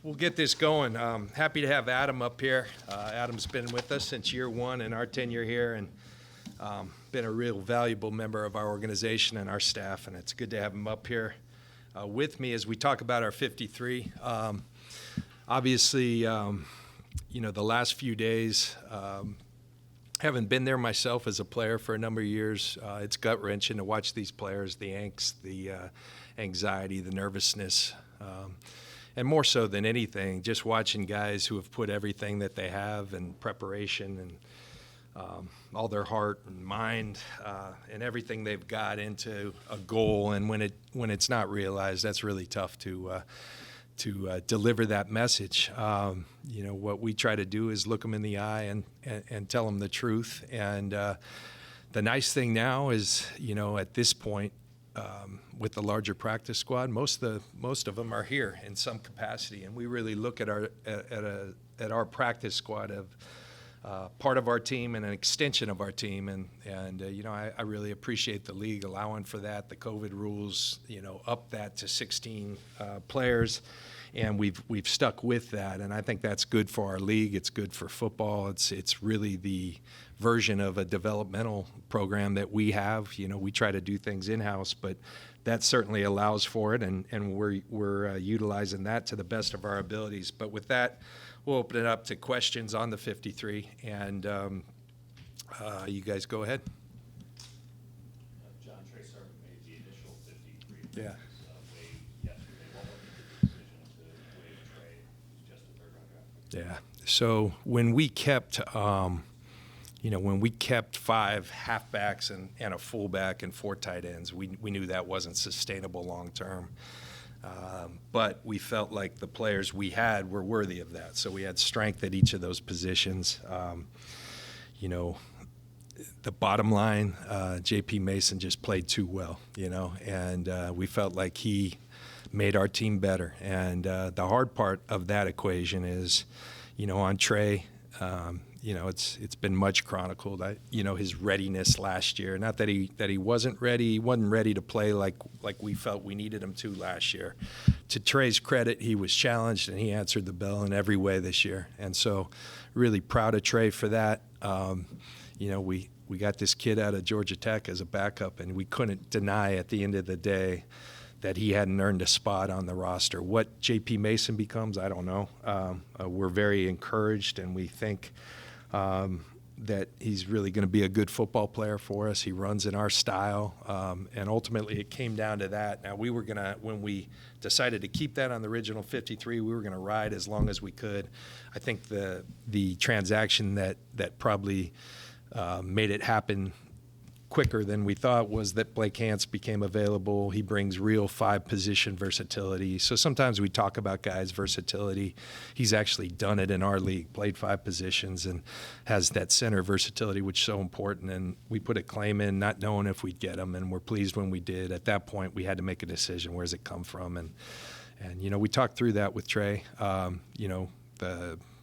We'll get this going. Happy to have Adam up here. Adam's been with us since year one in our tenure here, and been a real valuable member of our organization and our staff, and it's good to have him up here with me as we talk about our 53. Obviously, the last few days, haven't been there myself as a player for a number of years. It's gut-wrenching to watch these players, the angst, the anxiety, the nervousness, and more so than anything, just watching guys who have put everything that they have in preparation and all their heart and mind and everything they've got into a goal, and when it's not realized, that's really tough to deliver that message. What we try to do is look them in the eye and tell them the truth. And the nice thing now is, at this point, with the larger practice squad, most of them are here in some capacity, and we really look at our practice squad of part of our team and an extension of our team, and I really appreciate the league allowing for that. The COVID rules, up that to 16 players, and we've stuck with that, and I think that's good for our league. It's good for football. It's really the version of a developmental program that we have. We try to do things in-house, but that certainly allows for it, and we're utilizing that to the best of our abilities. But with that, we'll open it up to questions on the 53, and you guys go ahead. John, Trey Sermon made the initial 53 Yeah. wave yesterday. What was the decision to waive Trey, who's just a third-round draft? Yeah. So when we kept, five halfbacks and a fullback and four tight ends, we knew that wasn't sustainable long term. But we felt like the players we had were worthy of that. So we had strength at each of those positions. The bottom line, J.P. Mason just played too well, and we felt like he made our team better. And the hard part of that equation is, on Trey, it's been much chronicled. His readiness last year. Not that he wasn't ready. He wasn't ready to play like we felt we needed him to last year. To Trey's credit, he was challenged and he answered the bell in every way this year. And so, really proud of Trey for that. We got this kid out of Georgia Tech as a backup, and we couldn't deny at the end of the day that he hadn't earned a spot on the roster. What J.P. Mason becomes, I don't know. We're very encouraged, and we think that he's really going to be a good football player for us. He runs in our style, and ultimately it came down to that. Now, when we decided to keep that on the original 53, we were going to ride as long as we could. I think the transaction that probably made it happen quicker than we thought was that Blake Hance became available. He brings real five-position versatility. So sometimes we talk about guys' versatility. He's actually done it in our league, played five positions, and has that center versatility, which is so important. And we put a claim in not knowing if we'd get him, and we're pleased when we did. At that point, we had to make a decision. Where does it come from? And we talked through that with Trey.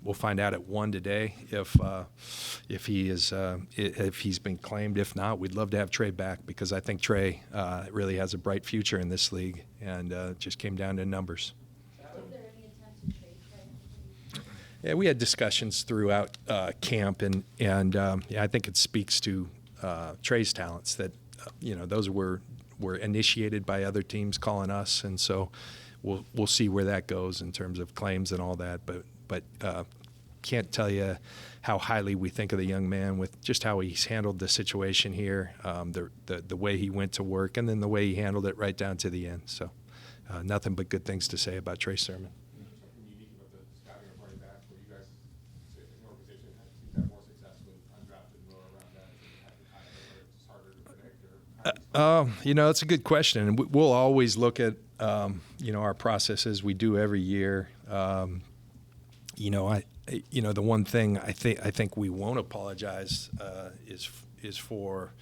We'll find out at 1 today if he's been claimed. If not, we'd love to have Trey back, because I think Trey really has a bright future in this league, and just came down to numbers. Was there any attempt to trade Trey? Yeah, we had discussions throughout camp, and I think it speaks to Trey's talents that those were initiated by other teams calling us, and so we'll see where that goes in terms of claims and all that, but can't tell you how highly we think of the young man with just how he's handled the situation here, the way he went to work, and then the way he handled it right down to the end. So nothing but good things to say about Trey Sermon. Something unique about the scouting and running back, where you guys, as an organization, have more success with undrafted and lower round guys, and have the time where it's harder to predict? It's a good question, and we'll always look at our processes. We do every year. The one thing I think we won't apologize is for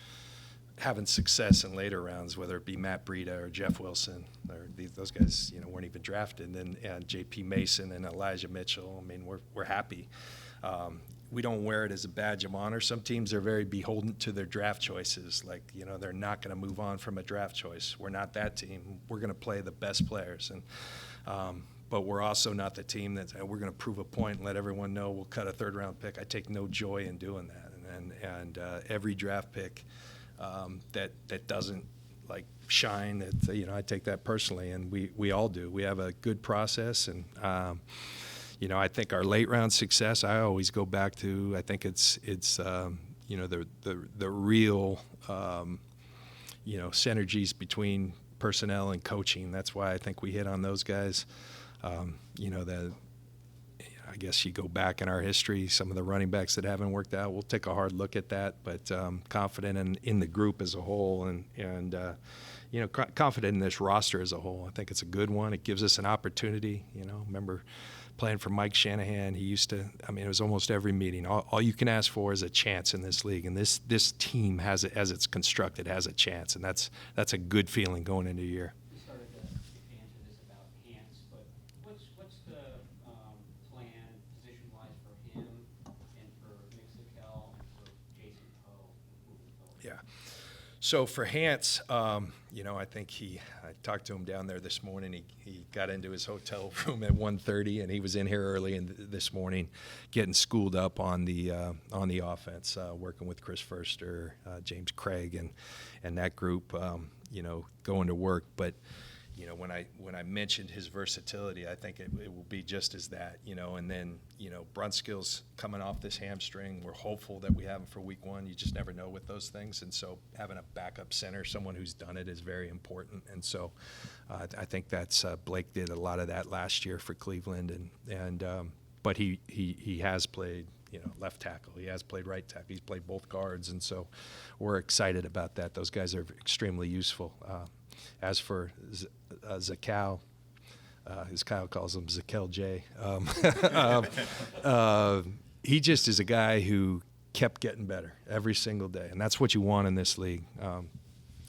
having success in later rounds, whether it be Matt Breida or Jeff Wilson, or those guys weren't even drafted, and J.P. Mason and Elijah Mitchell. I mean, we're happy. We don't wear it as a badge of honor. Some teams are very beholden to their draft choices. Like, they're not going to move on from a draft choice. We're not that team. We're going to play the best players. And but we're also not the team that we're going to prove a point and let everyone know we'll cut a third-round pick. I take no joy in doing that, and every draft pick that doesn't like shine, that I take that personally, and we all do. We have a good process, and I think our late round success, I always go back to, I think it's the real synergies between personnel and coaching. That's why I think we hit on those guys. I guess you go back in our history, some of the running backs that haven't worked out, we'll take a hard look at that, but confident in the group as a whole, and confident in this roster as a whole. I think it's a good one. It gives us an opportunity. Remember playing for Mike Shanahan, he used to, it was almost every meeting. All you can ask for is a chance in this league, and this team has it, as it's constructed, has a chance, and that's a good feeling going into a year. You started to answer this about Hance, but what's the plan position-wise for him and for Mixakel and for Jason Poe moving forward? Yeah. So for Hance, I think I talked to him down there this morning. He got into his hotel room at 1:30, and he was in here early this morning, getting schooled up on the offense, working with Chris Furster, James Craig, and that group, going to work. But when I mentioned his versatility, I think it will be just as that, and then, Brunskill's coming off this hamstring. We're hopeful that we have him for week 1. You just never know with those things. And so having a backup center, someone who's done it, is very important. And so I think that's Blake did a lot of that last year for Cleveland. But he has played, left tackle. He has played right tackle. He's played both guards. And so we're excited about that. Those guys are extremely useful. As for Zakel, as Kyle calls him, Zakel J, he just is a guy who kept getting better every single day, and that's what you want in this league.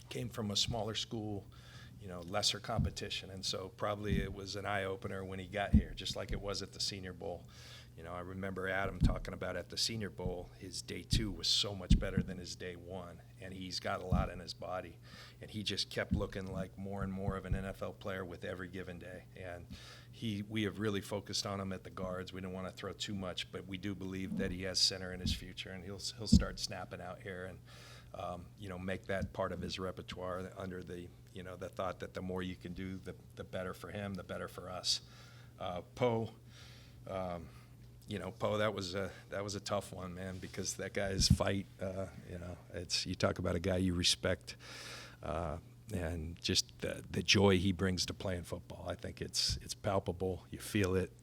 Came from a smaller school, lesser competition, and so probably it was an eye-opener when he got here, just like it was at the Senior Bowl. I remember Adam talking about at the Senior Bowl, his day 2 was so much better than his day 1, and he's got a lot in his body, and he just kept looking like more and more of an NFL player with every given day. And we have really focused on him at the guards. We don't want to throw too much, but we do believe that he has center in his future, and he'll start snapping out here and make that part of his repertoire under the thought that the more you can do, the better for him, the better for us. Poe. Poe, that was a tough one, man, because that guy's fight, you talk about a guy you respect, and just the joy he brings to playing football. I think it's palpable. You feel it,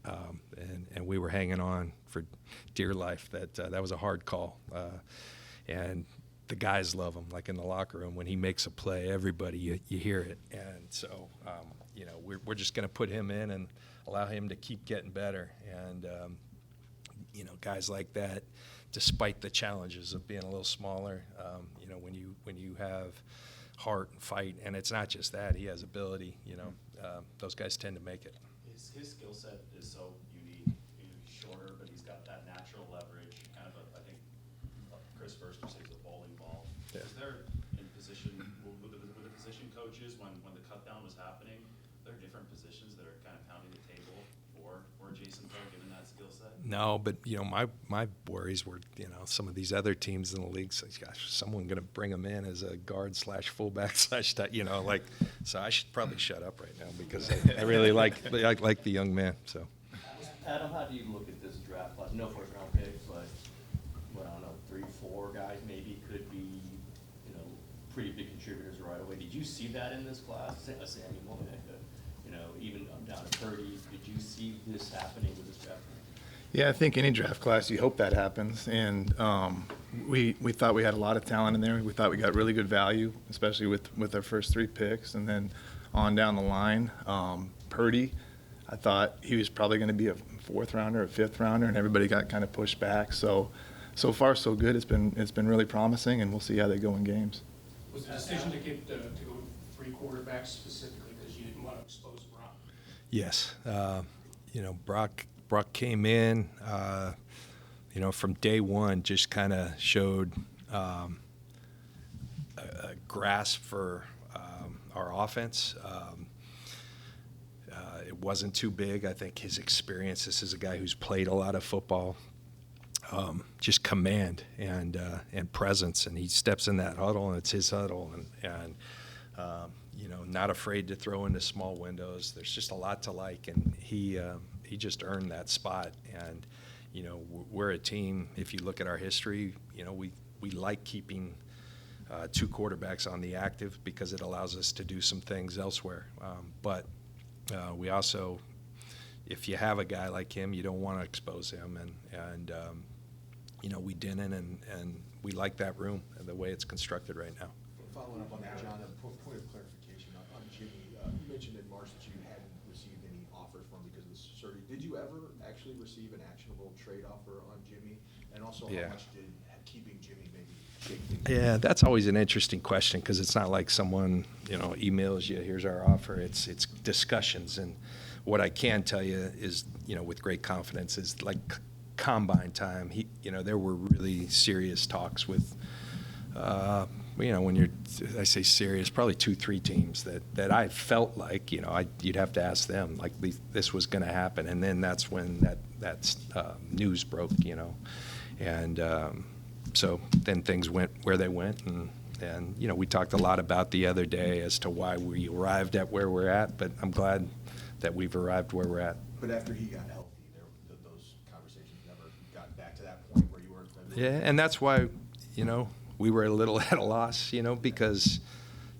and we were hanging on for dear life. That was a hard call, and the guys love him. Like in the locker room, when he makes a play, everybody you hear it, and so we're just going to put him in and allow him to keep getting better. And guys like that, despite the challenges of being a little smaller, when you have heart and fight, and it's not just that, he has ability, those guys tend to make it. His skill set is so unique. He's shorter, but he's got that natural leverage, kind of I think Chris Furster says a bowling ball. Yeah. Is there in position, with the position coaches, when the cut down was happening, there are different positions that are kind of pounding the table for Jason Poe, given that skill set? No, but my worries were some of these other teams in the league. So, gosh, someone going to bring him in as a guard / fullback / so I should probably shut up right now because I really like the young man. So, Adam, how do you look at this draft class? No first round picks, but I don't know, 3, 4 guys maybe could be pretty big contributors right away. Did you see that in this class? Sammy Monek, even down to Purdy. Did you see this happening with this draft class? Yeah, I think any draft class, you hope that happens. And we thought we had a lot of talent in there. We thought we got really good value, especially with our first 3 picks. And then on down the line, Purdy, I thought he was probably going to be a 4th rounder, a 5th rounder, and everybody got kind of pushed back. So far, so good. It's been really promising, and we'll see how they go in games. Was the decision to go 3 quarterbacks specifically because you didn't want to expose Brock? yes, Brock came in, from day 1, just kind of showed a grasp for our offense. it wasn't too big. I think his experience, this is a guy who's played a lot of football, just command and presence, and he steps in that huddle, and it's his huddle, and not afraid to throw into small windows. There's just a lot to like, and he just earned that spot. And we're a team. If you look at our history, we like keeping two quarterbacks on the active because it allows us to do some things elsewhere. But we also, if you have a guy like him, you don't want to expose him, and we didn't, and we like that room and the way it's constructed right now. Following up on that, John, a point of clarification on Jimmy. You mentioned in March that you hadn't received any offers from him because of the surgery. Did you ever actually receive an actionable trade offer on Jimmy? And also, Yeah. how much did keeping Jimmy maybe shake things? Yeah, that's always an interesting question because it's not like someone emails you, here's our offer. It's discussions, and what I can tell you is with great confidence is like combine time. There were really serious talks with. When I say serious, probably 2-3 teams that I felt like, you'd have to ask them, like this was going to happen. And then that's when that news broke, And so then things went where they went. And we talked a lot about the other day as to why we arrived at where we're at. But I'm glad that we've arrived where we're at. But after he got healthy, those conversations never got back to that point where you were. Yeah, and that's why, we were a little at a loss, because,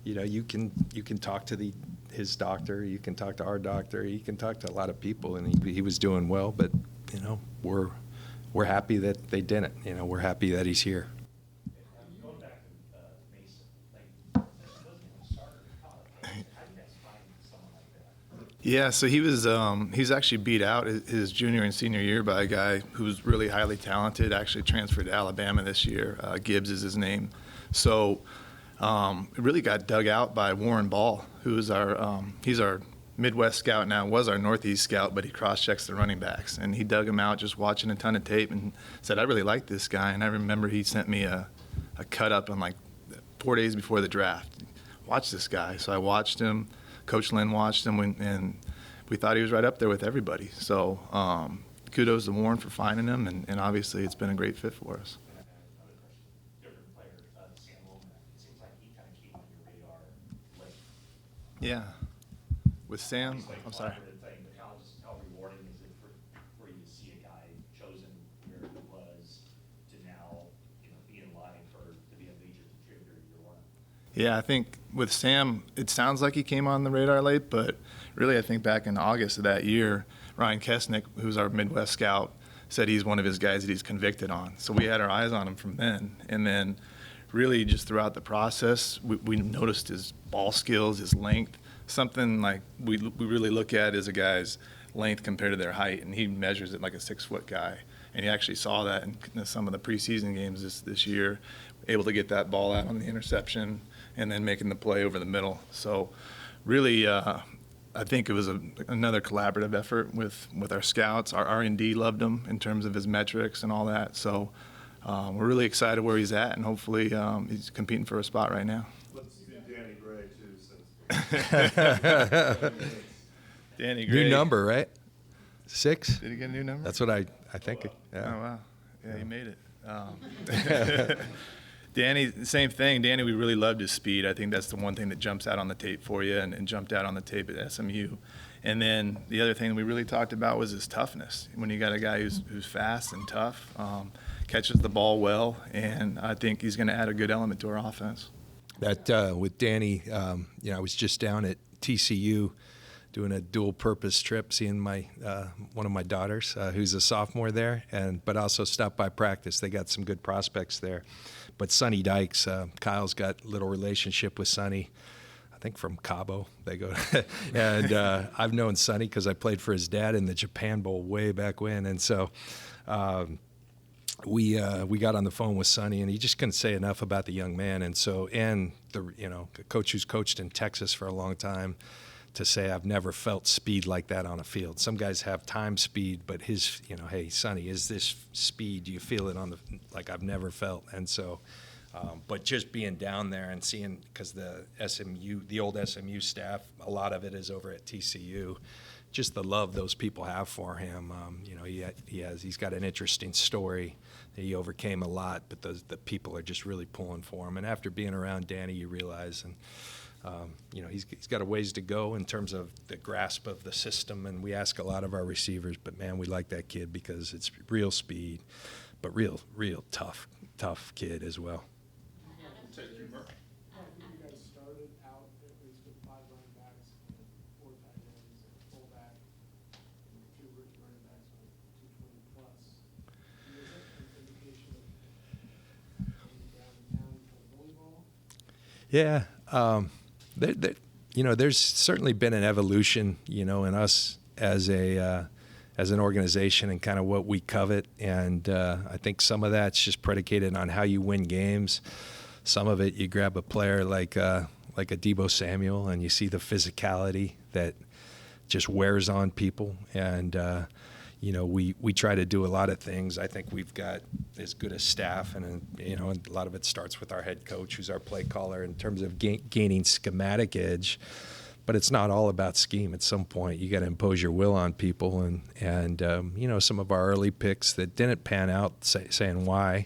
you can talk to his doctor, you can talk to our doctor, you can talk to a lot of people, and he was doing well, but, we're happy that they didn't. We're happy that he's here. Going back to Mason, this wasn't even a starter in college. How do you guys find someone like that? Yeah, so he's actually beat out his junior and senior year by a guy who's really highly talented, actually transferred to Alabama this year. Gibbs is his name. So it really got dug out by Warren Ball, who is he's our Midwest scout now, was our Northeast scout, but he cross-checks the running backs. And he dug him out just watching a ton of tape and said, I really like this guy. And I remember he sent me a cut-up on like 4 days before the draft. Watch this guy. So I watched him. Coach Lynn watched him, and we thought he was right up there with everybody. So kudos to Warren for finding him, and obviously it's been a great fit for us. Another question, different player, Sam Womack. It seems like he kind of came on your radar late. Yeah. With Sam, It's like I'm sorry. collaborative thing, but how rewarding is it for you to see a guy chosen where he was to now, be in line to be a major contributor year one? Yeah, I think with Sam, it sounds like he came on the radar late, but really I think back in August of that year, Ryan Kesnick, who's our Midwest scout, said he's one of his guys that he's convicted on. So we had our eyes on him from then. And then really just throughout the process, we noticed his ball skills, his length, something like we really look at as a guy's length compared to their height, and he measures it like a 6-foot guy. And he actually saw that in some of the preseason games this year, able to get that ball out on the interception and then making the play over the middle. So really, I think it was another collaborative effort with our scouts. Our R&D loved him in terms of his metrics and all that. So we're really excited where he's at, and hopefully he's competing for a spot right now. Let's do Danny Gray, too, since. Danny Gray. New number, right? 6? Did he get a new number? That's what I think. Oh, Yeah. wow. Yeah, he made it. Danny, same thing. Danny, we really loved his speed. I think that's the one thing that jumps out on the tape for you and jumped out on the tape at SMU. And then the other thing we really talked about was his toughness. When you got a guy who's fast and tough, catches the ball well, and I think he's going to add a good element to our offense. That with Danny, I was just down at TCU doing a dual-purpose trip, seeing my one of my daughters, who's a sophomore there, but also stopped by practice. They got some good prospects there. But Sonny Dykes, Kyle's got a little relationship with Sonny, I think from Cabo. They go, and I've known Sonny because I played for his dad in the Japan Bowl way back when, and so. We got on the phone with Sonny, and he just couldn't say enough about the young man. And so, the coach who's coached in Texas for a long time, to say I've never felt speed like that on a field. Some guys have time speed, but his, hey Sonny, is this speed? Do you feel it on like I've never felt? And so, but just being down there and seeing, because the old SMU staff, a lot of it is over at TCU. just the love those people have for him. You know, he's got an interesting story. He overcame a lot, but the people are just really pulling for him. And after being around Danny, you realize, and you know, he's got a ways to go in terms of the grasp of the system. And we ask a lot of our receivers, but man, we like that kid because it's real speed, but real tough kid as well. Take your mark. You guys started out at least with 5 running backs, and 4 tight ends, and a fullback, and 2 rookie running backs on 220 plus. Is that an indication of maybe down in town for volleyball? Yeah, you know, there's certainly been an evolution, you know, in us as an organization and kind of what we covet, and I think some of that's just predicated on how you win games. Some of it, you grab a player like a Deebo Samuel, and you see the physicality that just wears on people. And you know, we try to do a lot of things. I think we've got as good a staff, and you know, a lot of it starts with our head coach, who's our play caller, in terms of gaining schematic edge. But it's not all about scheme. At some point, you got to impose your will on people, and you know, some of our early picks that didn't pan out, saying why.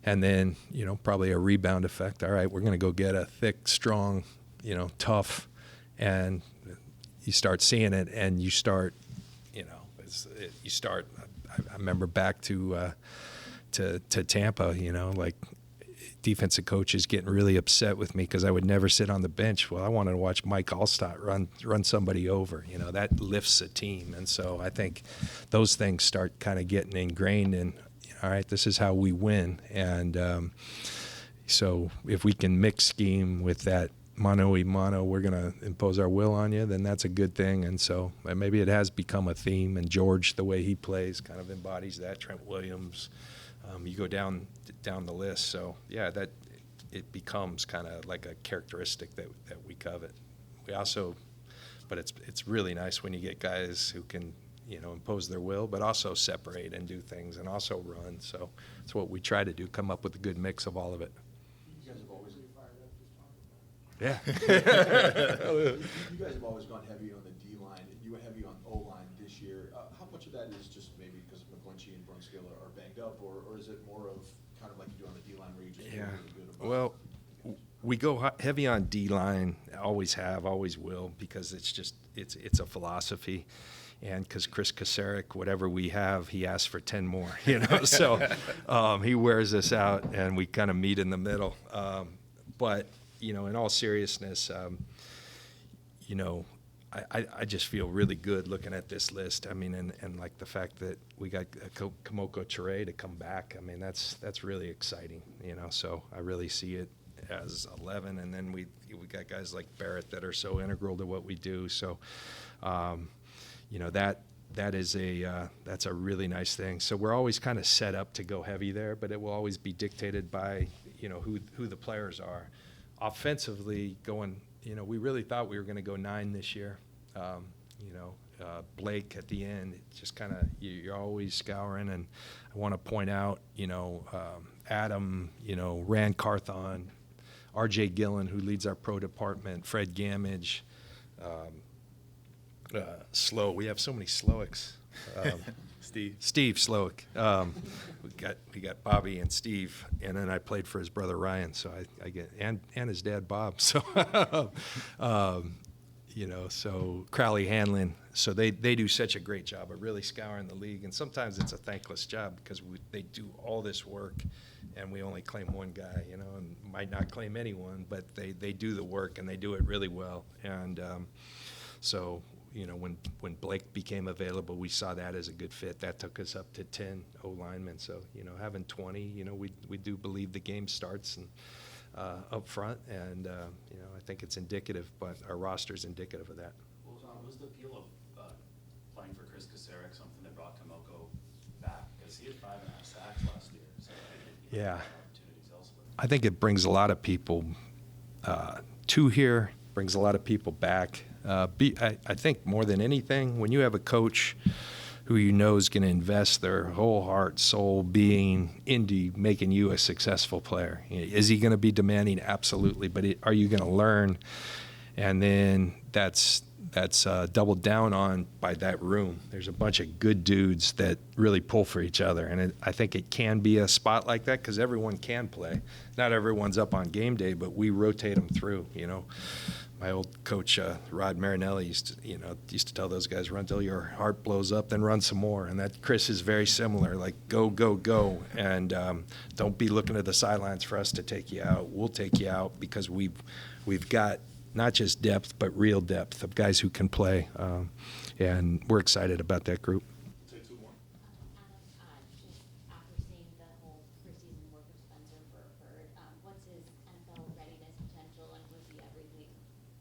And then, you know, probably a rebound effect. All right, we're going to go get a thick, strong, you know, tough. And you start seeing it, and you start, you know, I remember back to Tampa, you know, like defensive coaches getting really upset with me because I would never sit on the bench. Well, I wanted to watch Mike Allstott run somebody over. You know, that lifts a team. And so I think those things start kind of getting ingrained in, all right, this is how we win. And so if we can mix scheme with that mano-a-mano, we're going to impose our will on you, then that's a good thing. And so maybe it has become a theme. And George, the way he plays, kind of embodies that. Trent Williams, you go down the list. So, yeah, that it becomes kind of like a characteristic that we covet. We also, but it's really nice when you get guys who can, you know, impose their will, but also separate and do things and also run. So it's what we try to do, come up with a good mix of all of it. You guys have always Fired up just talking about it. Yeah. You guys have always gone heavy on the D line. You went heavy on O line this year. How much of that is just maybe because McGlinchey and Brunskill are banged up, or is it more of kind of like you do on the D line where you just feel really good about Well, we go heavy on D line. Always have, always will, because it's a philosophy. And because Chris Kasarik, whatever we have, he asks for 10 more, you know. So he wears us out, and we kind of meet in the middle. But, you know, in all seriousness, you know, I just feel really good looking at this list. I mean, and like the fact that we got Kamoko Ture to come back. I mean, that's really exciting, you know. So I really see it as 11, and then we got guys like Barrett that are so integral to what we do. So. You know, that's a really nice thing. So we're always kind of set up to go heavy there, but it will always be dictated by, you know, who the players are. Offensively, going, you know, we really thought we were going to go 9 this year. You know, Blake at the end, it just kind of, you're always scouring. And I want to point out, you know, Adam, you know, Rand Carthon, R.J. Gillen, who leads our pro department, Fred Gamage, Slow. We have so many Slowics. Steve Slowick. We got Bobby and Steve, and then I played for his brother Ryan. So I get and his dad Bob. So you know, so Crowley Hanlon. So they do such a great job of really scouring the league, and sometimes it's a thankless job because they do all this work, and we only claim one guy, you know, and might not claim anyone, but they do the work and they do it really well, and so. You know, when Blake became available, we saw that as a good fit. That took us up to 10 O-linemen. So, you know, having 20, you know, we do believe the game starts and up front. And, you know, I think it's indicative, but our roster is indicative of that. Was the appeal of playing for Chris Kasarik something that brought Kamoko back? Because he had 5.5 sacks last year. So Yeah. Opportunities elsewhere. I think it brings a lot of people to here, brings a lot of people back. I think more than anything, when you have a coach who you know is going to invest their whole heart, soul, being into making you a successful player. Is he going to be demanding? Absolutely. But are you going to learn? And then that's that's doubled down on by that room. There's a bunch of good dudes that really pull for each other, and I think it can be a spot like that because everyone can play. Not everyone's up on game day, but we rotate them through. You know, my old coach Rod Marinelli used to tell those guys, run till your heart blows up, then run some more. And that Chris is very similar, like go, go, go, and don't be looking at the sidelines for us to take you out. We'll take you out because we've got not just depth, but real depth of guys who can play. And we're excited about that group. Take two more. Just after seeing the whole preseason work of Spencer Burford, what's his NFL readiness potential, and was he everything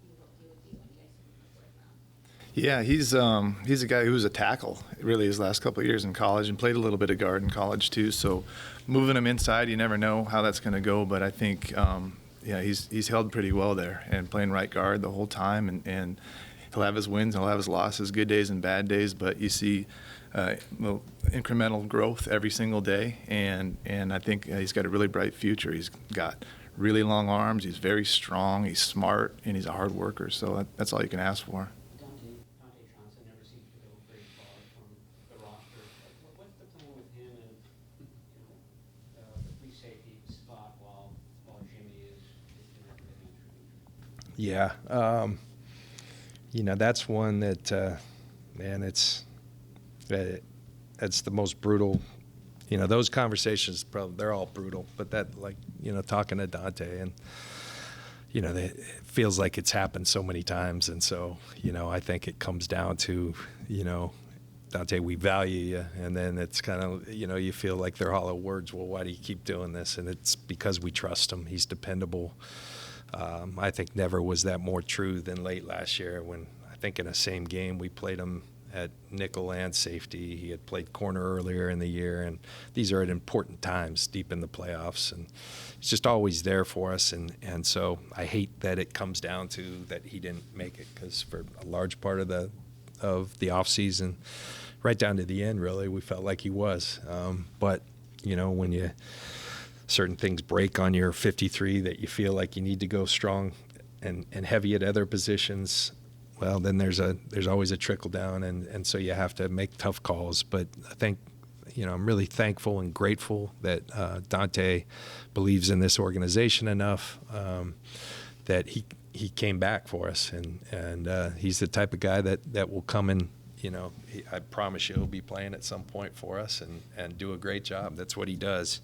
you hoped he would be when you guys took him in the fourth round? Yeah, he's a guy who was a tackle really his last couple of years in college and played a little bit of guard in college too. So moving him inside, you never know how that's going to go. But I think yeah, he's held pretty well there and playing right guard the whole time. And he'll have his wins, he'll have his losses, good days and bad days. But you see little incremental growth every single day. And I think he's got a really bright future. He's got really long arms. He's very strong. He's smart, and he's a hard worker. So that's all you can ask for. Dante Johnson never seems to go very far from the roster. What's the plan with him and, the free safety spot while Jimmy is in that hamstring injury? Yeah, that's one that, man, that's the most brutal. Those conversations, probably they're all brutal, but that, like, talking to Dante and, it feels like it's happened so many times. And so, I think it comes down to, Dante, we value you. And then it's kind of, you feel like they're hollow words. Well, why do you keep doing this? And it's because we trust him. He's dependable. I think never was that more true than late last year when I think in the same game we played him at nickel and safety. He had played corner earlier in the year, and these are at important times deep in the playoffs, and it's just always there for us. And so I hate that it comes down to that he didn't make it, because for a large part of the offseason, right down to the end, really, we felt like he was. But when certain things break on your 53 that you feel like you need to go strong and heavy at other positions, well, then there's always a trickle down, and so you have to make tough calls. But I think, I'm really thankful and grateful that Dante believes in this organization enough that he came back for us, and he's the type of guy that will come in. I promise you he'll be playing at some point for us and do a great job. That's what he does.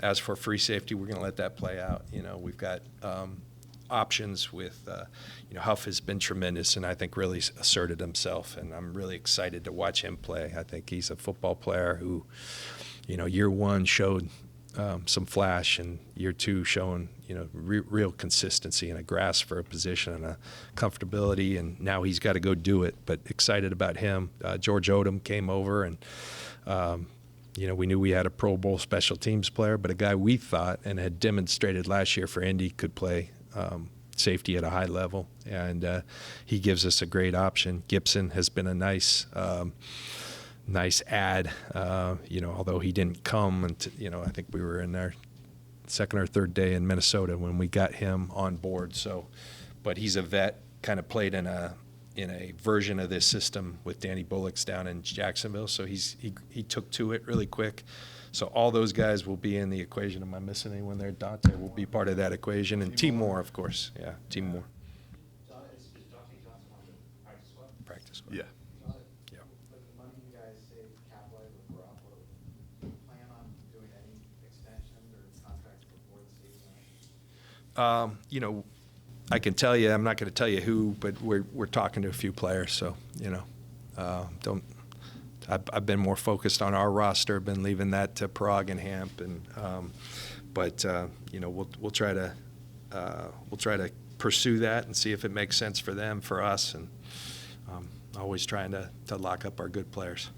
As for free safety, we're going to let that play out. We've got options with, Huff has been tremendous and I think really asserted himself, and I'm really excited to watch him play. I think he's a football player who, year one showed some flash, and year two showing, real consistency and a grasp for a position and a comfortability, and now he's got to go do it. But excited about him. George Odom came over, and we knew we had a Pro Bowl special teams player, but a guy we thought and had demonstrated last year for Indy could play safety at a high level, and he gives us a great option. Gibson has been a nice add, although he didn't come until, I think we were in our second or third day in Minnesota when we got him on board. So, but he's a vet, kind of played in a version of this system with Danny Bullock's down in Jacksonville. So he took to it really quick. So all those guys will be in the equation. Am I missing anyone there? Dante will be part of that equation, and T. Moore, of course. Yeah, T. Moore. Is Dante Johnson on the practice squad? Practice squad. Yeah. Yeah. With the money you guys saved cap-wise with Garoppolo, do you plan on doing any extensions or contracts before the season? I can tell you, I'm not going to tell you who, but we're talking to a few players. So, I've been more focused on our roster, been leaving that to Prague and Hamp, and we'll try to pursue that and see if it makes sense for them, for us, and always trying to lock up our good players.